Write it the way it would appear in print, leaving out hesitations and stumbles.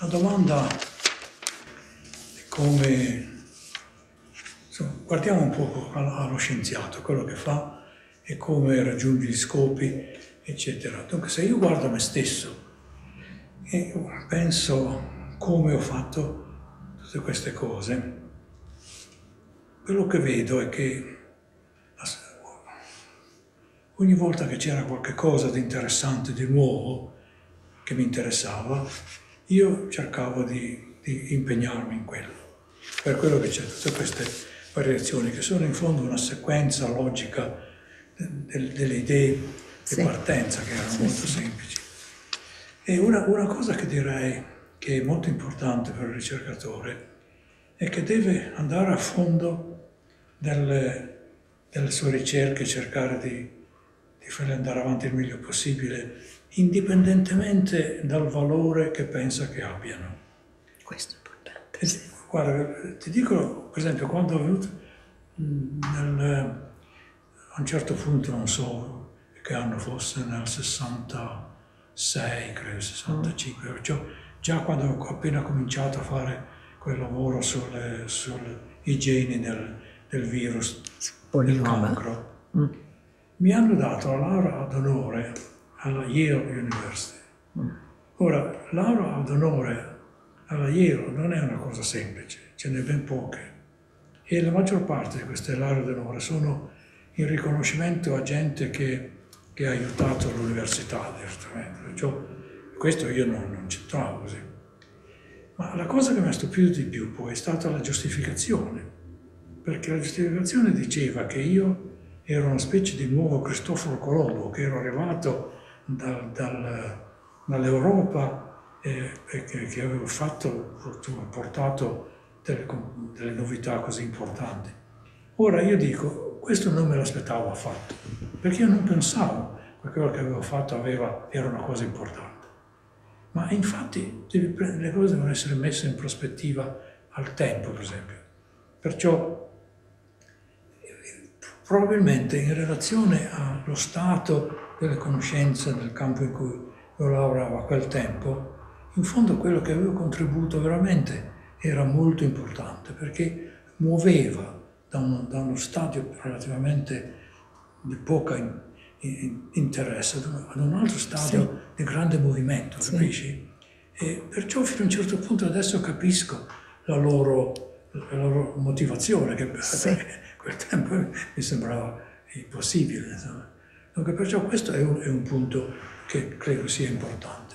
La domanda è come... Insomma, guardiamo un po' allo scienziato, quello che fa e come raggiunge gli scopi, eccetera. Dunque, se io guardo me stesso e penso come ho fatto tutte queste cose, quello che vedo è che ogni volta che c'era qualche cosa di interessante, di nuovo, che mi interessava, io cercavo di impegnarmi in quello. Per quello che c'è tutte queste variazioni, che sono in fondo una sequenza logica delle idee di partenza, che erano molto semplici. E una cosa che direi che è molto importante per il ricercatore è che deve andare a fondo delle sue ricerche, cercare di farle andare avanti il meglio possibile, indipendentemente dal valore che pensa che abbiano. Questo è importante. Sì. Guarda, ti dico, per esempio, quando ho avuto a un certo punto, non so che anno fosse, nel 66, credo, 65, già quando ho appena cominciato a fare quel lavoro sulle igieni del virus, del cancro, mi hanno dato la laurea ad onore alla Yale University. Ora, laurea ad onore alla Yale non è una cosa semplice, ce n'è ben poche. E la maggior parte di queste lauree d'onore sono in riconoscimento a gente che ha aiutato l'università direttamente. Perciò questo io non c'entravo così. Ma la cosa che mi ha stupito di più poi è stata la giustificazione, perché la giustificazione diceva che io ero una specie di nuovo Cristoforo Colombo, che ero arrivato dall'Europa e che avevo portato delle novità così importanti. Ora io dico, questo non me l'aspettavo affatto, perché io non pensavo che quello che avevo fatto era una cosa importante. Ma infatti le cose devono essere messe in prospettiva al tempo, per esempio. Perciò probabilmente in relazione allo stato delle conoscenze nel campo in cui io lavoravo a quel tempo, in fondo quello che avevo contribuito veramente era molto importante, perché muoveva da uno stadio relativamente di poca interesse ad un altro stadio di grande movimento, capisci? E perciò fino a un certo punto adesso capisco la loro motivazione, che a quel tempo mi sembrava impossibile. Insomma. Dunque perciò questo è un punto che credo sia importante.